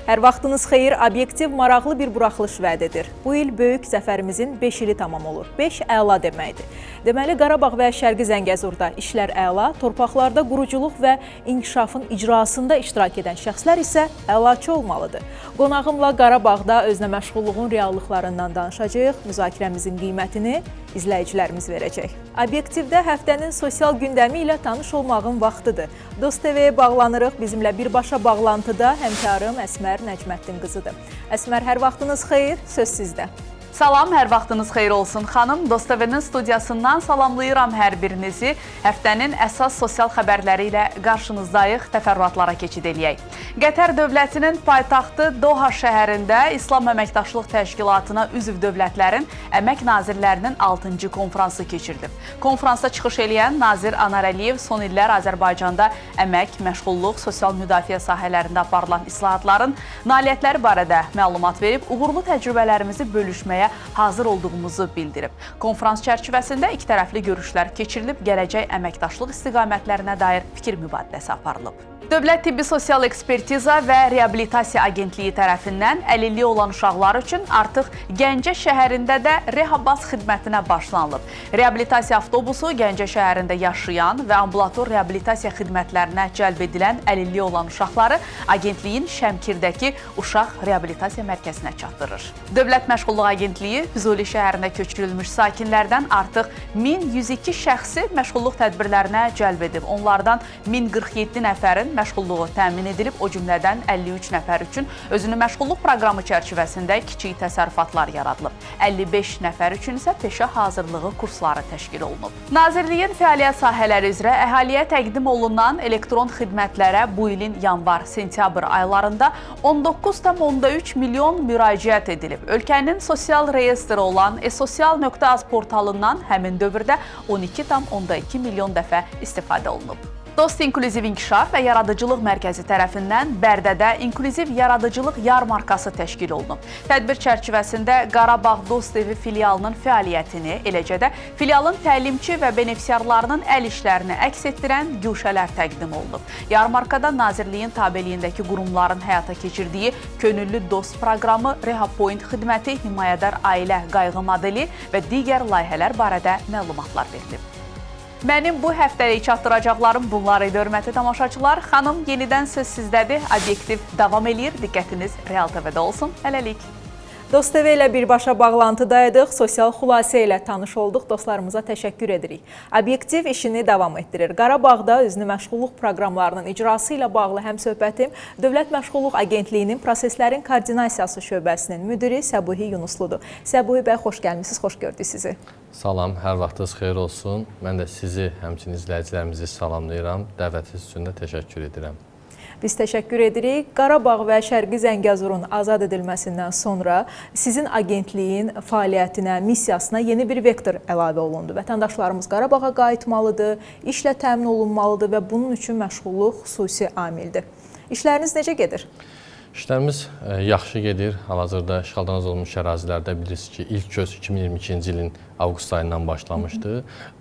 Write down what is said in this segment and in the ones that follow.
Hər vaxtınız xeyir, obyektiv maraqlı bir buraxılış vəd edir. Bu il böyük zəfərimizin 5 ili tamam olur. 5 əla deməkdir. Deməli, Qarabağ və Şərqi Zəngəzurda işlər əla, torpaqlarda quruculuq və inkişafın icrasında iştirak edən şəxslər isə əlaçı olmalıdır. Qonağımla Qarabağda özünə məşğulluğun reallıqlarından danışacağıq, müzakirəmizin qiymətini izləyicilərimiz verəcək. Obyektivdə həftənin sosial gündəmi ilə tanış olmağın vaxtıdır. Dost TV-yə bağlanırıq. Bizimlə birbaşa bağlantıda həmkarım Əsmər Nəcməddin qızıdır. Əsmər, hər vaxtınız xeyir, söz sizdə. Salam, hər vaxtınız xeyir olsun xanım. Dost TV-nin studiyasından salamlayıram hər birinizi. Həftənin əsas sosial xəbərləri ilə qarşınızdayıq, təfərrüatlara keçid eləyək. Qətər dövlətinin paytaxtı Doha şəhərində İslam Əməkdaşlıq Təşkilatına üzv dövlətlərin əmək nazirlərinin 6-cı konfransı keçirilib. Konfransa çıxış eləyən Nazir Anar Əliyev son illər Azərbaycanda əmək, məşğulluq, sosial müdafiə sahələrində aparılan islahatların nailiyyətləri barədə məlumat verib, uğurlu təcrübələrimizi bölüşməyə hazır olduğumuzu bildirib. Konfrans çərçivəsində ikitərəfli görüşlər keçirilib, gələcək əməkdaşlıq istiqamətlərinə dair fikir mübadiləsi aparılıb. Dövlət Tibbi Sosial Ekspertiza və Reabilitasiya Agentliyi tərəfindən əlilliyi olan uşaqlar üçün artıq Gəncə şəhərində də rehabaz xidmətinə başlanılıb. Reabilitasiya avtobusu Gəncə şəhərində yaşayan və ambulator reabilitasiya xidmətlərinə cəlb edilən əlilliyi olan uşaqları agentliyin Şəmkirdəki Uşaq Reabilitasiya Mərkəzinə çatdırır. Dövlət Məşğulluq Agentliyi Füzuli şəhərinə köçürülmüş sakinlərdən artıq 1102 şəxsi məşğulluq tədbirlərinə cəlb edib. Onlardan 1047 nəfərin məşğulluğu təmin edilib, o cümlədən 53 nəfər üçün özünü məşğulluq proqramı çərçivəsində kiçik təsərrüfatlar yaradılıb. 55 nəfər üçün isə peşə hazırlığı kursları təşkil olunub. Nazirliyin fəaliyyət sahələri üzrə əhaliyə təqdim olunan elektron xidmətlərə bu ilin yanvar-sentyabr aylarında 19,3 milyon müraciət edilib. Ölkənin sosial reyestri olan esosial.az portalından həmin dövrdə 12,2 milyon dəfə istifadə olunub. Dost İnklüziv İnkişaf və Yaradıcılıq Mərkəzi tərəfindən Bərdədə İnklüziv Yaradıcılıq Yarmarkası təşkil olunub. Tədbir çərçivəsində Qarabağ Dost Evi filialının fəaliyyətini, eləcə də filialın təlimçi və benefisiarlarının əl işlərini əks etdirən güşələr təqdim olunub. Yarmarkada Nazirliyin tabeliyindəki qurumların həyata keçirdiyi Könüllü Dost proqramı, Rehab Point xidməti, himayədar ailə qayğı modeli və digər layihələr barədə məlumatlar verilib. Mənim bu həftəlik çatdıracaqlarım bunlar idi, hörmətli tamaşaçılar. Xanım, yenidən söz sizdədir. Obyektiv davam eləyir. Diqqətiniz Real TV-də olsun. Hələlik. Dost TV ilə birbaşa bağlantıdaydıq. Sosial xülasə ilə tanış olduq. Dostlarımıza təşəkkür edirik. Obyektiv işini davam etdirir. Qarabağda özünü məşğulluq proqramlarının icrası ilə bağlı həmsöhbətim Dövlət Məşğulluq Agentliyinin proseslərin koordinasiyası şöbəsinin müdiri Səbuhi Yunusludur. Səbuhi bəy, xoş gəlmişsiniz, xoş gördük sizi. Salam, hər vaxtınız xeyir olsun. Mən də sizi, həmçinin izləyicilərimizi salamlayıram. Dəvətiniz üçün də təşəkkür edirəm. Biz təşəkkür edirik. Qarabağ və Şərqi Zəngəzurun azad edilməsindən sonra sizin agentliyin fəaliyyətinə, missiyasına yeni bir vektor əlavə olundu. Vətəndaşlarımız Qarabağa qayıtmalıdır, işlə təmin olunmalıdır və bunun üçün məşğulluq xüsusi amildir. İşləriniz necə gedir? İşlərimiz yaxşı gedir. Hal-hazırda işğaldan azad olunmuş ərazilərdə bilirsiniz ki, ilk köç 2022-ci ilin avqust ayından başlamışdı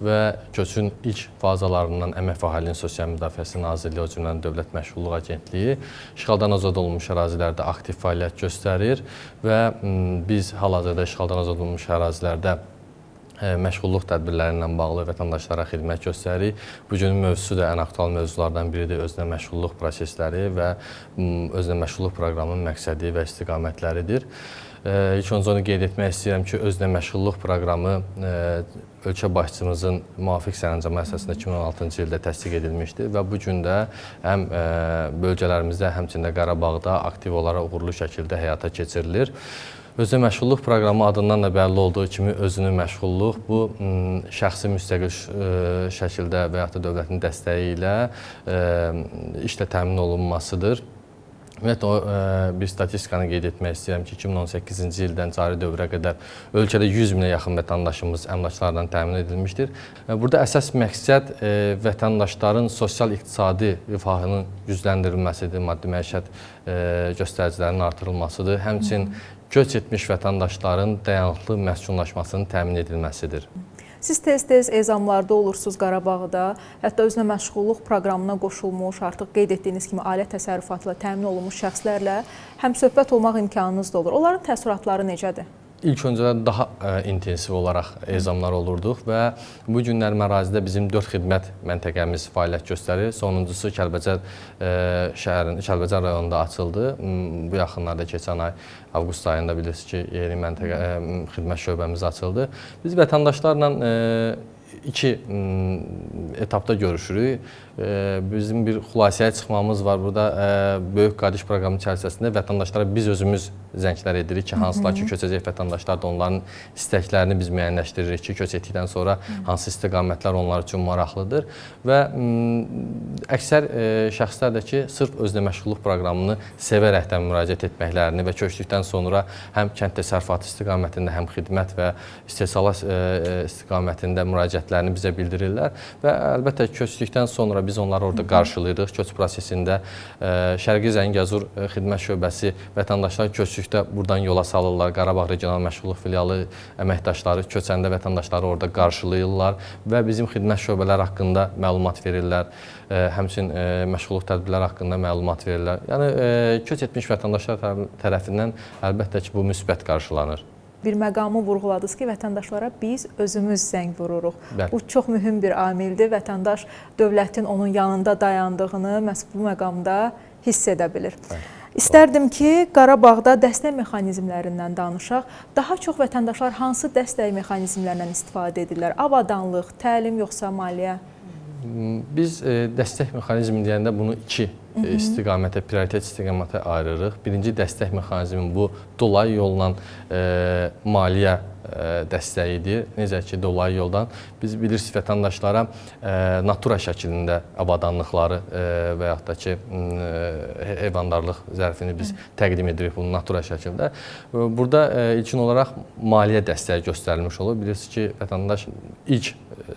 və köçün ilk fazalarından Əmək və Əhalinin Sosial Müdafiəsi Nazirliyi, o cümlədən Dövlət Məşğulluq Agentliyi işğaldan azad olunmuş ərazilərdə aktiv fəaliyyət göstərir və biz hal-hazırda işğaldan azad olunmuş ərazilərdə məşğulluq tədbirləri ilə bağlı vətəndaşlara xidmət göstəririk. Bugünün mövzusu da ən aktual mövzulardan biridir, özünə məşğulluq prosesləri və özünə məşğulluq proqramının məqsədi və istiqamətləridir. İlk öncə onu qeyd etmək istəyirəm ki, özünə məşğulluq proqramı ölkə başçımızın müvafiq sərəncamı əsasında 2016-cı ildə təsdiq edilmişdir və bu gün də həm bölgələrimizdə, həmçinin də Qarabağda aktiv olaraq uğurlu şəkildə həyata keçirilir. Özünə məşğulluq proqramı adından da bəlli olduğu kimi özünü məşğulluq bu şəxsi müstəqil şəkildə və yaxud da dövlətin dəstəyi ilə işlə təmin olunmasıdır. Ümumiyyətlə, bir statistikanı qeyd etmək istəyirəm ki, 2018-ci ildən cari dövrə qədər ölkədə 100 minə yaxın vətəndaşımız əmlaklardan təmin edilmişdir. Burada əsas məqsəd vətəndaşların sosial-iqtisadi rifahının gücləndirilməsidir, maddi məişət göstəricilərinin artırılmasıdır. Həmçinin köç etmiş vətəndaşların dayanıqlı məskunlaşmasının təmin edilməsidir. Siz tez-tez ezamlarda olursunuz Qarabağda, hətta özünə məşğulluq proqramına qoşulmuş, artıq qeyd etdiyiniz kimi ailə təsərrüfatla təmin olunmuş şəxslərlə həm söhbət olmaq imkanınız da olur. Onların təəssüratları necədir? İlk öncə daha intensiv olaraq ezamlar olurduq və bu günlər ərazidə bizim 4 xidmət məntəqəmiz fəaliyyət göstərir. Sonuncusu Kəlbəcər şəhərinin Kəlbəcər rayonunda açıldı. Bu yaxınlarda keçən ay avqust ayında bilirsiniz ki, yeni məntəqə xidmət şöbəmiz açıldı. Biz vətəndaşlarla iki etapda görüşürük. Bizim bir xülasəyə çıxmamız var. Burada Böyük Qayıdış proqramı çərçivəsində vətəndaşlara biz özümüz zənglər edirik ki, hansılar ki, köçəcək vətəndaşlar da onların istəklərini biz müəyyənləşdiririk ki, köç etdikdən sonra hansı istiqamətlər onlar üçün maraqlıdır. Və əksər şəxslər də ki, sırf özünə məşğulluq proqramını sevərəkdən müraciət etməklərini və köçdükdən sonra həm kənd təsərrüfatı istiqamətində, həm xidmət və istehsalat istiqamətində müraciətlərini bizə bildirirlər. Və əlbəttə köçdükdən sonra biz onları orada qarşılayırıq. Köç prosesində Şərqi Zəngəzur xidmət şöbəsi vətəndaşlar köçdükdə buradan yola salırlar. Qarabağ Regional Məşğulluq Filialı əməkdaşları köçəndə vətəndaşları orada qarşılayırlar və bizim xidmət şöbələri haqqında məlumat verirlər. Həmçinin məşğulluq tədbirləri haqqında məlumat verirlər. Yəni köç etmiş vətəndaşlar tərəfindən əlbəttə ki, bu müsbət qarşılanır. Bir məqamı vurğuladınız ki, vətəndaşlara biz özümüz zəng vururuq. Bəli. Bu çox mühüm bir amildir. Vətəndaş dövlətin onun yanında dayandığını məhz bu məqamda hiss edə bilir. Bəli. İstərdim ki, Qarabağda dəstək mexanizmlərindən danışaq. Daha çox vətəndaşlar hansı dəstək mexanizmlərindən istifadə edirlər? Avadanlıq, təlim yoxsa maliyyə? Biz dəstək mexanizmi deyəndə bunu iki istiqamətə, prioritet istiqamətə ayırırıq. Birinci dəstək mexanizmi bu dolayı yolla maliyyə dəstəyidir. Necə ki, dolayı yoldan biz bilirsiniz vətəndaşlara natura şəklində avadanlıqları və yaxud da ki, heyvandarlıq zərfini biz təqdim edirik bunu natura şəklində. Burada ilkin olaraq maliyyə dəstəyi göstərilmiş olur. Bilirsiniz ki, vətəndaş ilk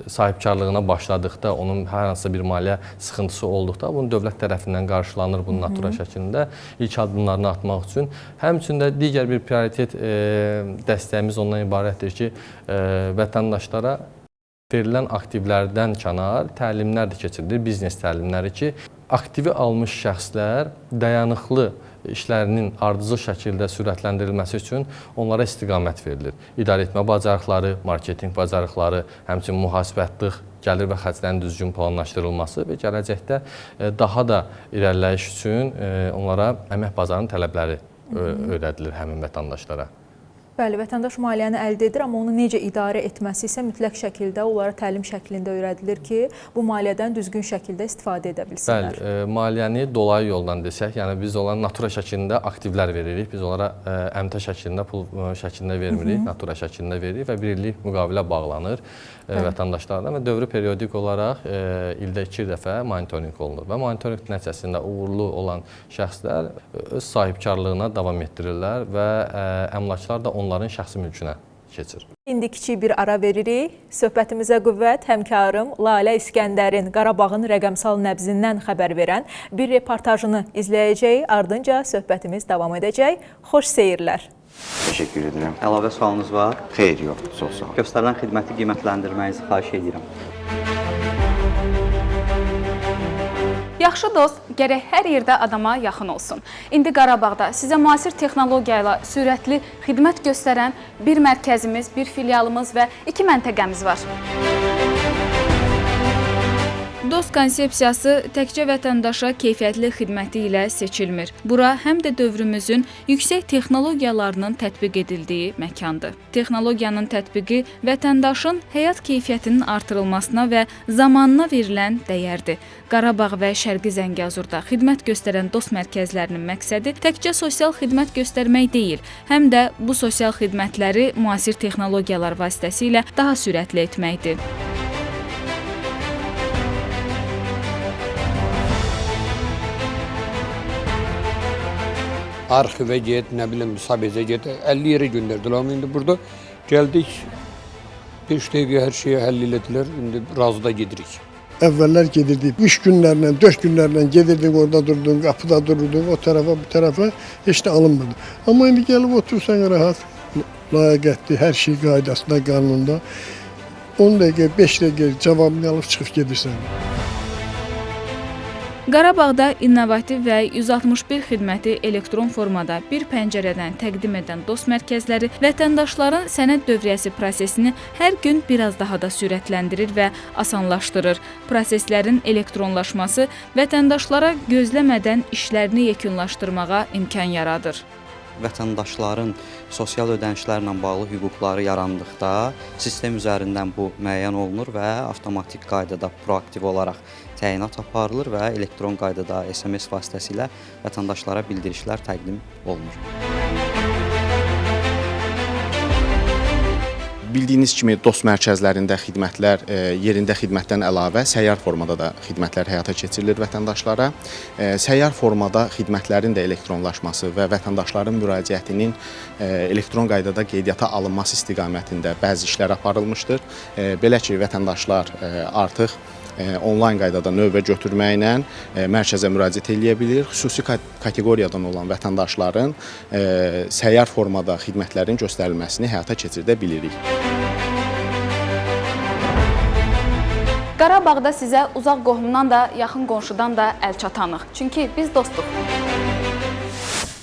sahibkarlığına başladıqda, onun hər hansısa bir maliyyə sıxıntısı olduqda, bunu dövlət tərəfindən qarşılanır bunun natura şəklində ilk addımlarını atmaq üçün. Həmçində digər bir prioritet dəstəyimiz ondan ibarətdir ki, vətəndaşlara verilən aktivlərdən kənar təlimlər də keçirilir, biznes təlimləri ki, aktivi almış şəxslər dayanıqlı işlərinin ardıcıl şəkildə sürətləndirilməsi üçün onlara istiqamət verilir. İdarəetmə bacarıqları, marketinq bacarıqları, həmçinin mühasibətlıq, gəlir və xərclərin düzgün planlaşdırılması və gələcəkdə daha da irəliləyiş üçün onlara əmək bazarının tələbləri öyrədilir həmin vətəndaşlara. Bəli, vətəndaş maliyyəni əldə edir, amma onu necə idarə etməsi isə mütləq şəkildə onlara təlim şəklində öyrədilir ki, bu maliyyədən düzgün şəkildə istifadə edə bilsinlər. Bəli, maliyyəni dolayı yoldan desək, yəni biz onlara natura şəklində aktivlər veririk, biz onlara əmtə şəklində, pul şəklində vermirik, natura şəklində veririk və bir illik müqavilə bağlanır vətəndaşlarla və dövrü periodik olaraq ildə 2 dəfə monitorinq olunur və monitorinq nəticəsində uğurlu olan şəxslər öz sahibkarlığına davam etdirirlər və əmlaklar da onların şəxsi mülkünə keçir. İndi kiçik bir ara veririk. Söhbətimizə qüvvət həmkarım Lalə İskəndərin Qarabağın rəqəmsal nəbzindən xəbər verən bir reportajını izləyəcək. Ardınca söhbətimiz davam edəcək. Xoş seyirlər. Təşəkkür edirəm. Əlavə sualınız var? Xeyr, yox, çox sağ olun. Göstərilən xidməti qiymətləndirməyinizi xahiş edirəm. Yaxşı dost gərək hər yerdə adama yaxın olsun. İndi Qarabağda sizə müasir texnologiya ilə sürətli xidmət göstərən bir mərkəzimiz, bir filialımız və 2 məntəqəmiz var. DOST konsepsiyası təkcə vətəndaşa keyfiyyətli xidməti ilə seçilmir. Bura həm də dövrümüzün yüksək texnologiyalarının tətbiq edildiyi məkandır. Texnologiyanın tətbiqi vətəndaşın həyat keyfiyyətinin artırılmasına və zamanına verilən dəyərdir. Qarabağ və Şərqi Zəngəzurda xidmət göstərən DOST mərkəzlərinin məqsədi təkcə sosial xidmət göstərmək deyil, həm də bu sosial xidmətləri müasir texnologiyalar vasitəsilə daha sürətli etməkdir. Arxivə get, nə bilim, sabezə get, 50 yerə göndərdilər. Amma indi burada gəldik, 5 dəqiqə hər şeyi həll elədilər, indi razıda gedirik. Əvvəllər gedirdik, 3 günlərlə, 4 günlərlə gedirdik, orada durdun, qapıda durdun, o tarafa, bu tarafa, heç də alınmırdı. Amma indi gəlib otursan rahat, layiqətli, hər şey qaydasında, qanununda. 10 dəqiqə, 5 dəqiqə cavabını alıb çıxıb gedirsən. Qarabağda innovativ və 161 xidməti elektron formada bir pəncərədən təqdim edən dost mərkəzləri vətəndaşların sənəd dövriyyəsi prosesini hər gün biraz daha da sürətləndirir və asanlaşdırır. Proseslərin elektronlaşması vətəndaşlara gözləmədən işlərini yekunlaşdırmağa imkan yaradır. Vətəndaşların sosial ödənişlərlə bağlı hüquqları yarandıqda sistem üzərindən bu müəyyən olunur və avtomatik qaydada proaktiv olaraq təyinat aparılır və elektron qaydada SMS vasitəsilə vətəndaşlara bildirişlər təqdim olunur. Bildiyiniz kimi dost mərkəzlərində xidmətlər yerində xidmətdən əlavə səyyar formada da xidmətlər həyata keçirilir vətəndaşlara. Səyyar formada xidmətlərin də elektronlaşması və vətəndaşların müraciətinin elektron qaydada qeydiyyata alınması istiqamətində bəzi işlər aparılmışdır. Belə ki, vətəndaşlar artıq onlayn qaydada növbə götürməklə mərkəzə müraciət edə bilir. Xüsusi kateqoriyadan olan vətəndaşların səyyar formada xidmətlərin göstərilməsini həyata keçirdə bilirik. Qarabağda sizə uzaq qohumdan da, yaxın qonşudan da əl çatanıq. Çünki biz dostuq.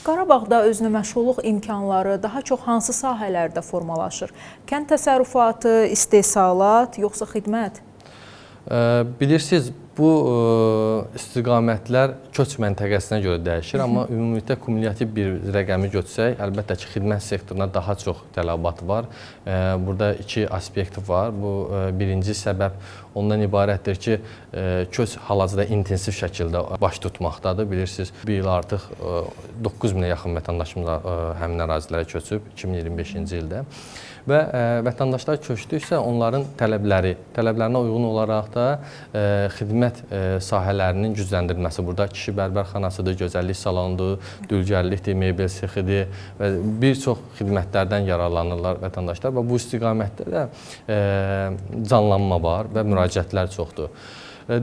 Qarabağda özünə məşğulluq imkanları daha çox hansı sahələrdə formalaşır? Kənd təsərrüfatı, istehsalat, yoxsa xidmət? Bilirsiniz, bu istiqamətlər köç məntəqəsinə görə dəyişir, amma ümumilikdə kumulyativ bir rəqəmi götürsək, əlbəttə ki, xidmət sektoruna daha çox tələbat var. Burada iki aspekt var. Bu birinci səbəb ondan ibarətdir ki, köç hal-hazırda intensiv şəkildə baş tutmaqdadır. Bilirsiniz, bu il artıq 9000-ə yaxın vətəndaşımız həmin ərazilərə köçüb 2025-ci ildə. Və vətəndaşlar köçdüksə onların tələblərinə uyğun olaraq da xidmət sahələrinin gücləndirilməsi. Burada kişi bərbərxanasıdır, gözəllik salonudur, dülgərlikdir, mebel sexidir və bir çox xidmətlərdən yararlanırlar vətəndaşlar və bu istiqamətdə də canlanma var və müraciətlər çoxdur.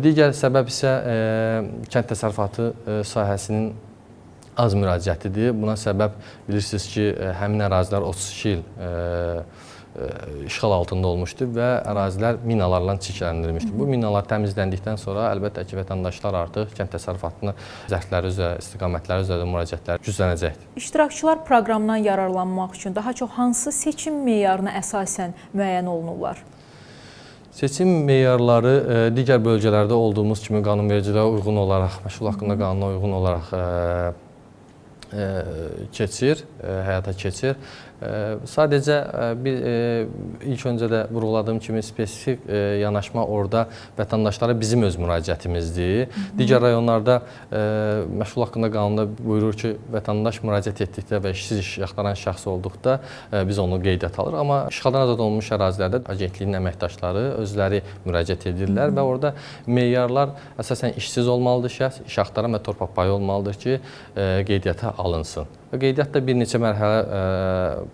Digər səbəb isə kənd təsərrüfatı sahəsinin az müraciətidir. Buna səbəb bilirsiniz ki, həmin ərazilər 32 il işğal altında olmuşdur və ərazilər minalarla çirkləndirilmişdir. Bu minalar təmizləndikdən sonra əlbəttə ki, vətəndaşlar artıq kənd təsərrüfatının zərfləri üzrə, istiqamətləri üzrə müraciətləri güclənəcəkdir. İştirakçılar proqramdan yararlanmaq üçün daha çox hansı seçim meyarına əsasən müəyyən olunurlar? Seçim meyarları digər bölgələrdə olduğumuz kimi qanunvericiliyə uyğun olaraq, məşğul haqqında qanuna uyğun olaraq həyata keçir. Sadəcə ilk öncə də vurğuladığım kimi spesifik yanaşma orada vətəndaşlara bizim öz müraciətimizdir. Digər rayonlarda məşğul haqqında qanunda buyurur ki, vətəndaş müraciət etdikdə və işsiz iş axtaran şəxs olduqda biz onu qeydiyyata alır. Amma işğaldan azad olunmuş ərazilərdə agentliyin əməkdaşları özləri müraciət edirlər və orada meyarlar əsasən işsiz olmalıdır şəxs, iş axtaran və torpaq payı olmalıdır ki, qeydiyyata alınsın. Və qeydiyyat da bir neçə mərhələ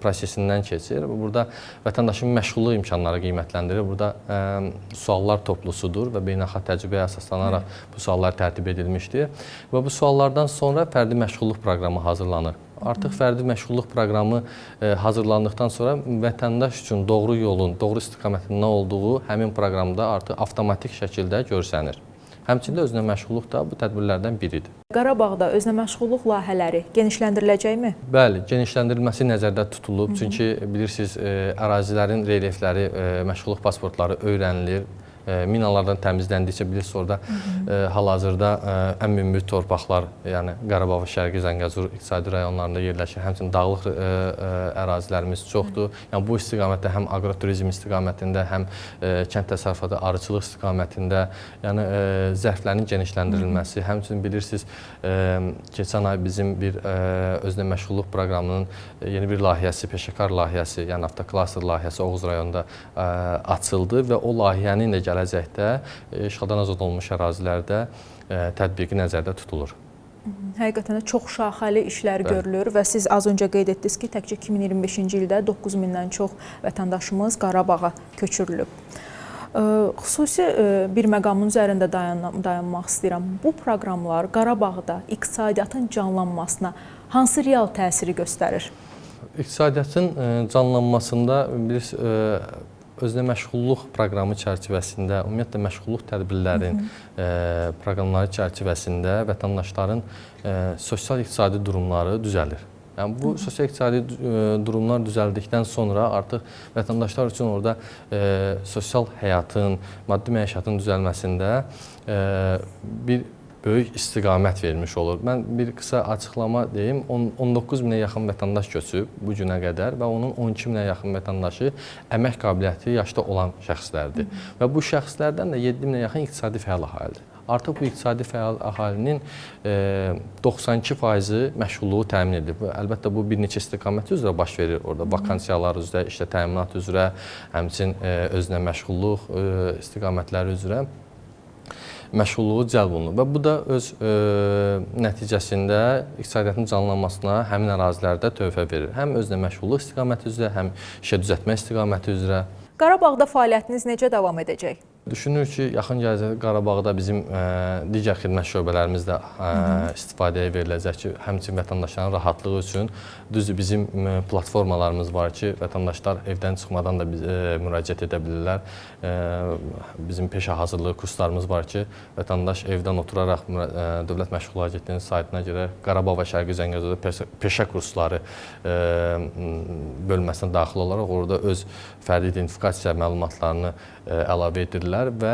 prosesindən keçir. Burada vətəndaşın məşğulluq imkanları qiymətləndirilir. Burada suallar toplusudur və beynəlxalq təcrübəyə əsaslanaraq bu suallar tərtib edilmişdir. Və bu suallardan sonra fərdi məşğulluq proqramı hazırlanır. Artıq fərdi məşğulluq proqramı hazırlandıqdan sonra vətəndaş üçün doğru yolun, doğru istiqamətin nə olduğu həmin proqramda artıq avtomatik şəkildə görsənir. Həmçində özünə məşğulluq da bu tədbirlərdən biridir. Qarabağda özünə məşğulluq layihələri genişləndiriləcəkmi? Bəli, genişləndirilməsi nəzərdə tutulub. Çünki bilirsiniz, ərazilərin relyefləri, məşğulluq pasportları öyrənilir. Minalardan təmizləndikcə bilirsiniz, orada hal-hazırda ən münbit torpaqlar, yəni Qarabağ və Şərqi Zəngəzur iqtisadi rayonlarında yerləşir. Həmçinin dağlıq ərazilərimiz çoxdur. Yəni bu istiqamətdə həm aqroturizm istiqamətində, həm kənd təsərrüfatı, arıçılıq istiqamətində, yəni zərflərin genişləndirilməsi, həmçinin bilirsiniz, keçən ay bizim bir özünə məşğulluq proqramının yeni bir layihəsi, peşəkar layihəsi, yəni avtoklaster layihəsi Oğuz rayonunda açıldı və o layihənin də gələcəkdə işğaldan azad olunmuş ərazilərdə tətbiqi nəzərdə tutulur. Həqiqətən də çox şaxəli işlər görülür və siz az öncə qeyd etdiniz ki, təkcə 2025-ci ildə 9000-dən çox vətəndaşımız Qarabağa köçürülüb. Xüsusi bir məqamın üzərində dayanmaq istəyirəm. Bu proqramlar Qarabağda iqtisadiyyatın canlanmasına hansı real təsiri göstərir? İqtisadiyyatın canlanmasında özünə məşğulluq proqramı çərçivəsində, ümumiyyətlə məşğulluq tədbirlərin proqramları çərçivəsində vətəndaşların sosial-iqtisadi durumları düzəlir. Yəni, bu sosial-iqtisadi durumlar düzəldikdən sonra artıq vətəndaşlar üçün orada sosial həyatın, maddi məişatın düzəlməsində bir böyük istiqamət vermiş olur. Mən bir qısa açıqlama deyim. 19 minə yaxın vətəndaş köçüb bu günə qədər və onun 12 minə yaxın vətəndaşı əmək qabiliyyəti yaşda olan şəxslərdir. Və bu şəxslərdən də 7 minə yaxın iqtisadi fəal əhalidir. Artıq bu iqtisadi fəal əhalinin 92%-i məşğulluğu təmin edir. Əlbəttə, bu bir neçə istiqamət üzrə baş verir orada. Vakansiyalar üzrə, işlə təminat üzrə, həmçinin özünə məşğulluq istiqamətləri üzrə məşğulluğu cəlb olunur. Və bu da öz nəticəsində iqtisadiyyatın canlanmasına həmin ərazilərdə töhfə verir. Həm özünə məşğulluq istiqaməti üzrə, həm işə düzəltmə istiqaməti üzrə. Qarabağda fəaliyyətiniz necə davam edəcək? Düşünürük ki, yaxın gələcəkdə Qarabağda bizim digər xidmət şöbələrimiz də istifadəyə veriləcək ki, həmçinin vətəndaşların rahatlığı üçün düzdür, bizim platformalarımız var ki, vətəndaşlar evdən çıxmadan da müraciət edə bilirlər. Bizim peşə hazırlığı kurslarımız var ki, vətəndaş evdən oturaraq Dövlət Məşğullar Agentliyinin saytına görə Qarabağ və Şərqi Zəngəzurda peşə kursları bölməsinə daxil olaraq orada öz fərdi identifikasiya məlumatlarını əlavə edirlər və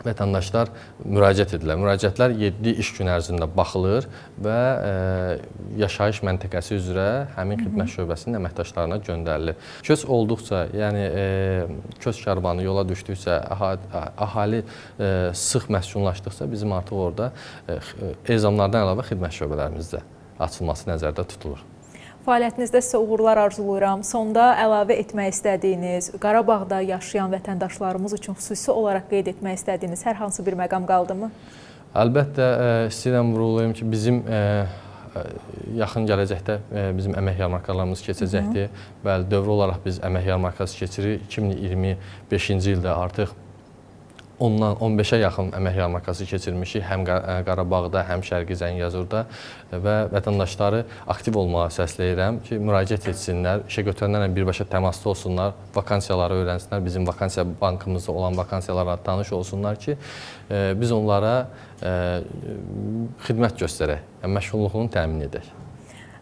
vətəndaşlar müraciət edirlər. Müraciətlər 7 iş gün ərzində baxılır və yaşayış məntəqəsi üzrə həmin xidmət şöbəsinin əməkdaşlarına göndərilir. Köç olduqca, yəni köç karvanı yola düşdükcə, əhali sıx məskunlaşdıqca bizim artıq orada ezamlardan əlavə xidmət şöbələrimizdə açılması nəzərdə tutulur. Fəaliyyətinizdə sizə uğurlar arzulayıram. Sonda əlavə etmək istədiyiniz, Qarabağda yaşayan vətəndaşlarımız üçün xüsusi olaraq qeyd etmək istədiyiniz hər hansı bir məqam qaldımı? Əlbəttə, istəyirəm vurğulayım ki, bizim yaxın gələcəkdə bizim əmək yarmarkalarımız keçəcəkdir. Bəli, dövrü olaraq biz əmək yarmarkası keçirik. 2025-ci ildə artıq ondan 15-ə yaxın əmək yarmarkası keçirmişik həm Qarabağda, həm Şərqi Zəngəzurda və vətəndaşları aktiv olmağa səsləyirəm ki, müraciət etsinlər, işə götürənlərlə birbaşa təmasda olsunlar, vakansiyaları öyrənsinlər, bizim vakansiya bankımızda olan vakansiyalarla tanış olsunlar ki, biz onlara xidmət göstərək, yəni məşğulluğunu təmin edək.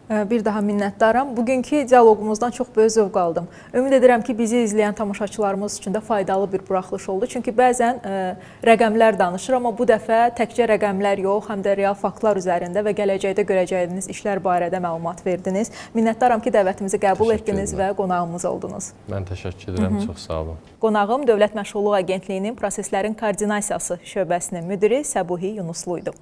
Bir daha minnətdaram. Bugünkü dialoqumuzdan çox böyük zövq aldım. Ümid edirəm ki, bizi izləyən tamaşaçılarımız üçün də faydalı bir buraxılış oldu. Çünki bəzən rəqəmlər danışır, amma bu dəfə təkcə rəqəmlər yox, həm də real faktlar üzərində və gələcəkdə görəcəyiniz işlər barədə məlumat verdiniz. Minnətdaram ki, dəvətimizi qəbul etdiniz və qonağımız oldunuz. Mən təşəkkür edirəm, çox sağ olun. Qonağım Dövlət Məşğulluq Agentliyinin proseslərin koordinasiyası şöbəsinin müdiri Səbuhi Yunuslu idi.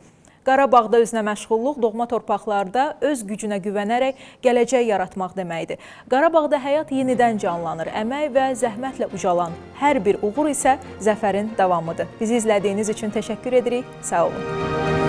Qarabağda özünə məşğulluq, doğma torpaqlarda öz gücünə güvənərək gələcək yaratmaq deməkdir. Qarabağda həyat yenidən canlanır, əmək və zəhmətlə ucalan hər bir uğur isə zəfərin davamıdır. Bizi izlədiyiniz üçün təşəkkür edirik, sağ olun.